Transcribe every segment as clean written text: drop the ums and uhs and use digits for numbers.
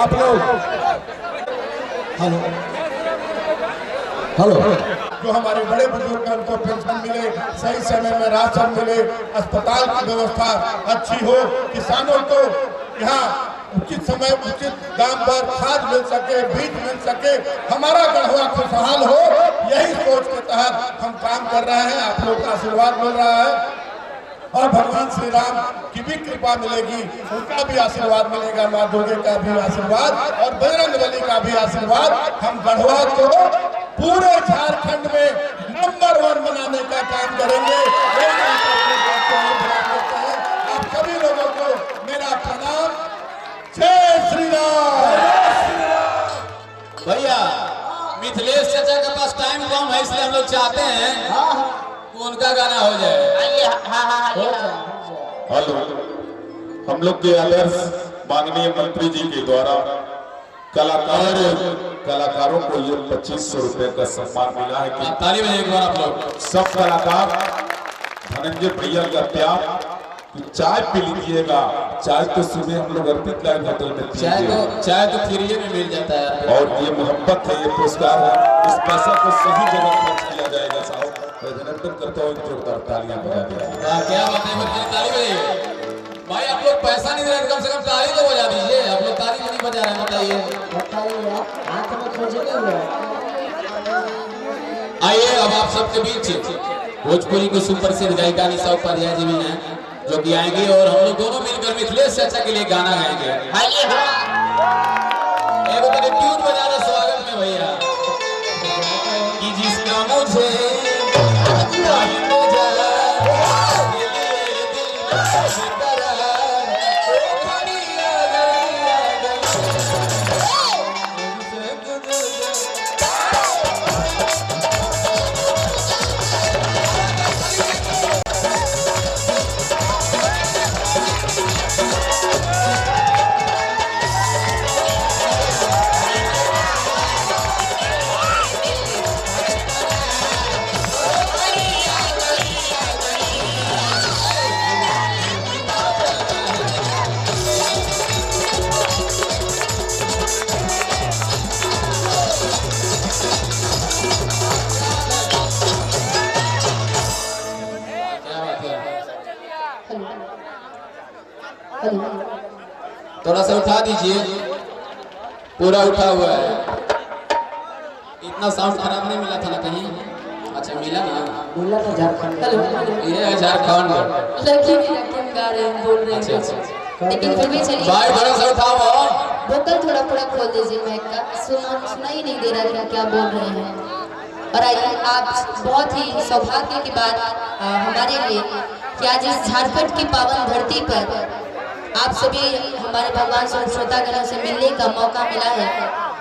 आप लोग hello hello जो हमारे बड़े बुजुर्ग हैं उनको पेंशन मिले, सही समय में राशन मिले, अस्पताल की व्यवस्था अच्छी हो, किसानों को यहाँ उचित समय उचित दाम पर खाद मिल सके, बीज मिल सके, हमारा गढ़वा खुशहाल हो, यही सोच के तहत हम काम कर रहे हैं। आप लोग का आशीर्वाद मिल रहा है और भगवान श्री राम की भी कृपा मिलेगी, उनका भी आशीर्वाद मिलेगा, माँ दुर्गे का भी आशीर्वाद और बजरंगबली का भी आशीर्वाद। हम गढ़वा को पूरे झारखंड में नंबर 1 बनाने का काम करेंगे। आप सभी लोगों को मेरा प्रणाम। जय श्री राम। भैया मिथिलेश चाचा के पास टाइम कम है, इसलिए हम लोग चाहते हैं उनका गाना हो जाए। हेलो, हम लोग के आदर्श माननीय मंत्री जी के द्वारा कलाकारों को ये 2500 रुपए का सम्मान मिला है कि ताली बजाइए एक बार आप लोग। सब कलाकार धनंजय भैया का त्याग चाय पी लीजिएगा। चाय तो सुबह हम लोग अर्पित लाइन होटल में चाय तो फ्री में मिल जाता है और ये मोहब्बत है, ये पुरस्कार है, इस पैसा को सही जगह खर्च किया जाएगा। साहब अभिनंदन करता हूँ, जोरदार तालियां बजा दीजिए। क्या बात है, ताली बजाइए भाई। आप लोग पैसा नहीं दे रहे, कम से कम ताली तो बजा दीजिए। आप लोग ताली नहीं बजा रहे, बताइए। आइए अब आप सबके बीच भोजपुरी की सुप्रसिद्ध गायिका निशा उपाध्याय जी भी हैं जो कि आएंगे और हम लोग दोनों मिलकर मिथिलेश चाचा के लिए गाना गाएंगे। एक बार ट्यून बजा दो स्वागत में भैया कि जिसका मुझे थोड़ा सा उठा दीजिए, पूरा उठा हुआ है। इतना साउंड खराब नहीं मिला था ना कहीं? अच्छा मिला ना, मिला था झारखंड। ये है झारखंड। गा रहे हैं, बोल रहे हैं। अच्छा लेकिन फिर भी चलिए भाई थोड़ा सा उठाओ, वोकल थोड़ा खोल दीजिए। मैं सुना ही नहीं दे रहा कि क्या बोल रहे हैं। और आइए, आप बहुत ही सौभाग्य की बात हमारे लिए कि आज इस झारखंड की पावन धरती पर आप सभी हमारे भगवान श्रोतागणों से मिलने का मौका मिला है,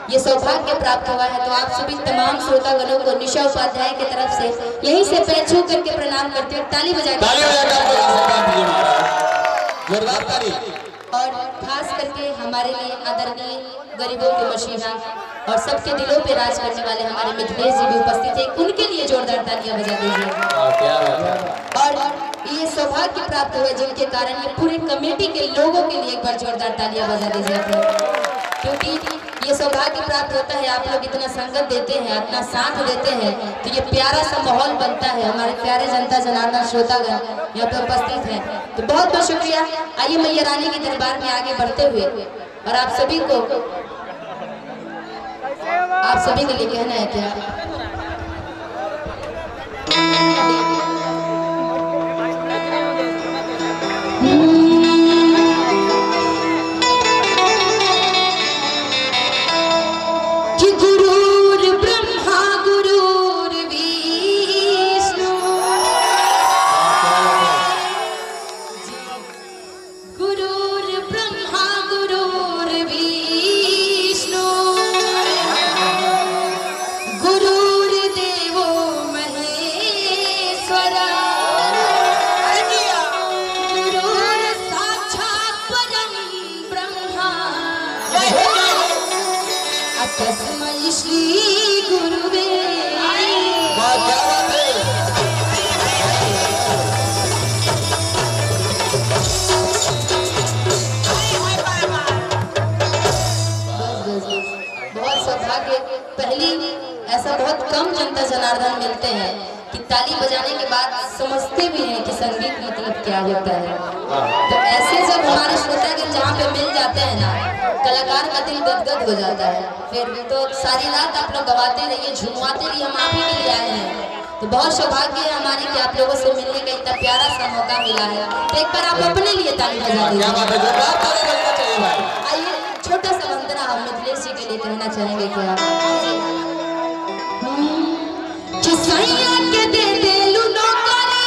ये सौभाग्य प्राप्त हुआ है। तो आप सभी तमाम श्रोतागणों को निशा उपाध्याय की तरफ से यहीं से पैर छू करके प्रणाम करते हुए ताली बजा जोरदार ताली। और खास करके हमारे लिए आदरणीय गरीबों के मसीहा और सबके दिलों पे राज करने वाले हमारे मिथिलेश जी भी उपस्थित है, उनके लिए जोरदार तालियां बजा दीजिए। और ये सौभाग्य प्राप्त हुआ जिनके कारण ये पूरे कमेटी के लोगों के लिए एक बार जोरदार तालियां बजा दीजिए, क्योंकि ये सौभाग्य प्राप्त होता है। आप लोग इतना संगत देते हैं, इतना साथ देते हैं, तो ये प्यारा सा माहौल बनता है। हमारे प्यारे जनता जनार्दन श्रोतागण यहाँ पे उपस्थित हैं, तो बहुत बहुत शुक्रिया। आइए मैया रानी के दरबार में आगे बढ़ते हुए और आप सभी के लिए कहना है क्या जनार्दन मिलते हैं कि ताली बजाने के बाद समझते भी हैं कि संगीत मतलब क्या होता है। तो ऐसे जब हमारे श्रोतागण जहाँ पे मिल जाते हैं ना, कलाकार का दिल गदगद हो जाता है। फिर तो सारी रात आप लोग गवाते रहिए, झुमवाते रहिए, हम आप ही के लिए आए हैं। तो बहुत सौभाग्य है हमारे कि आप लोगों से मिलने का इतना प्यारा सा मौका मिला है। तो एक बार आप अपने लिए ताली बजा दीजिए। आइए छोटा सा वंदना हम मिथिलेश जी के लिए कहना चाहेंगे क्या? किसैया के दे देलु नौकरी,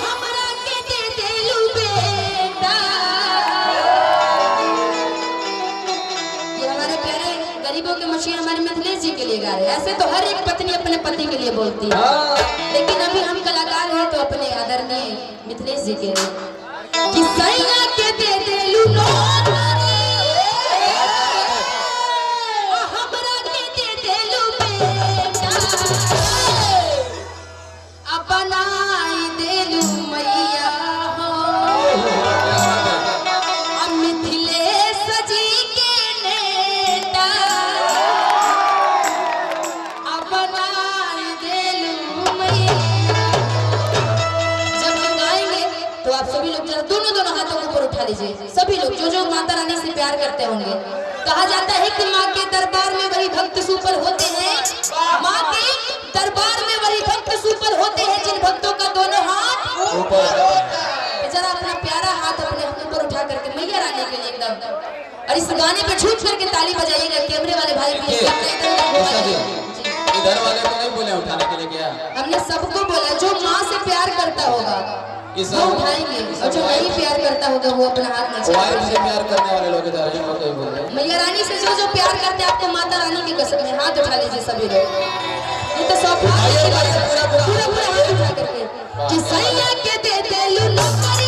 हमरा के दे देलु बेटा। ये हमारे प्यारे गरीबों के मशीह हमारे मिथिलेश जी के लिए गा रहे हैं। ऐसे तो हर एक पत्नी अपने पति के लिए बोलती है, लेकिन अभी हम कलाकार हैं तो अपने आदरणीय मिथिलेश जी के लिए। किसैया के दे देलु नौकरी, सभी लोग जो माता रानी से प्यार करते होंगे। कहा जाता है कि माँ के दरबार में वही भक्त सुपर होते हैं, माँ के दरबार में वही भक्त सुपर होते हैं जिन भक्तों का दोनों हाथ ऊपर। जरा अपना प्यारा हाथ अपने ऊपर उठा करके मैया रानी के लिए एकदम, और इस गाने पे झूठ करके ताली बजाइएगा। कैमरे वाले भाई भी इधर वाले को नहीं बोले उठाने के लिए क्या? हमने सबको बोला जो माँ से प्यार करता होगा वो उठाएंगे, और जो नहीं प्यार करता होगा वो अपना हाथ नीचे। वाइफ से प्यार करने वाले लोग इधर ही होते बोल रहे हैं। मैया रानी से जो प्यार करते हैं, आपको माता रानी की कसम है, हाथ उठा लीजिए सभी लोग। ये तो सौभाग्य की बात है, पूरा हाथ उठा करके किसैया के दे देलु नौकरी।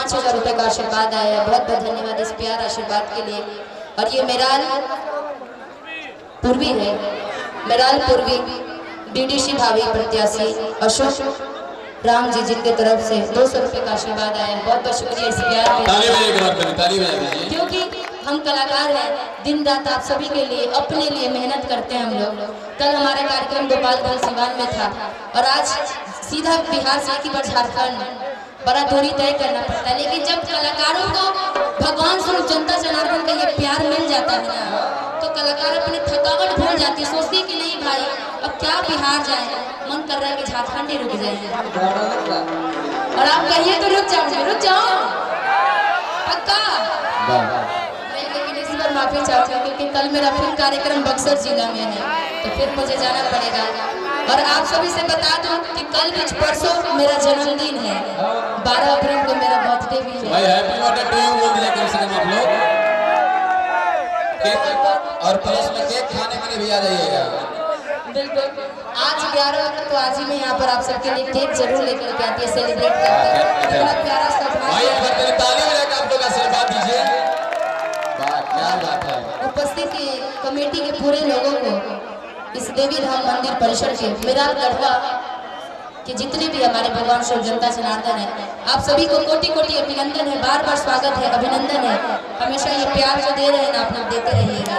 5,000 रुपए का आशीर्वाद आया है। बहुत बहुत धन्यवाद इस प्यार आशीर्वाद के लिए। और ये मेराल पूर्वी है, मेराल पूर्वी डीडीसी भावी प्रत्याशी अशोक राम जी जिनके तरफ से 200 रुपए का आशीर्वाद आया है। बहुत बहुत शुक्रिया इस प्यार के ताली बजा के बात करें, ताली बजा दीजिए। क्योंकि हम कलाकार हैं, दिन रात आप सभी के लिए अपने लिए मेहनत करते हैं हम लोग। कल हमारा कार्यक्रम गोपालगंज सिवान में था और आज सीधा बिहार से एक ही बार झारखंड, बड़ा दूरी तय करना पड़ता है। लेकिन जब कलाकारों को भगवान स्वरूप जनता जनार्दन का ये प्यार मिल जाता है ना, तो कलाकार अपनी थकावट भूल जाती है, सोचती है कि नहीं भाई अब क्या बिहार जाए, मन कर रहा है कि झारखंड ही रुक जाए। और आप कहिए तो रुक जाओ पक्का। लेकिन इस बार माफी चाहूंगी क्योंकि कल मेरा फिर कार्यक्रम बक्सर जिला में है, तो फिर मुझे जाना पड़ेगा। और आप सभी से बता दूं कि कल कुछ परसों मेरा जन्मदिन है, 12 अप्रैल को मेरा बर्थडे भी है। भाई हैप्पी बर्थडे टू यू बोल दीजिए कम से कम आप लोग। केक और प्लस में केक खाने के लिए भी आ जाइएगा। बिल्कुल, आज 11 अप्रैल तो आज ही मैं यहाँ पर आप सबके लिए केक जरूर लेकर के आती है, सेलिब्रेट करते हैं। बड़ा प्यारा सा भाई एक बार पहले ताली बजा के आप लोग आशीर्वाद दीजिए। वाह क्या बात है। उपस्थित कमेटी के पूरे लोगों को, इस देवी धाम मंदिर परिसर के मेराल गढ़वा के जितने भी हमारे भगवान स्वरूप जनता जनार्दन है, आप सभी को कोटि कोटि अभिनंदन है, बार बार स्वागत है, अभिनंदन है। हमेशा ये प्यार जो दे रहे हैं ना आप लोग देते रहिएगा।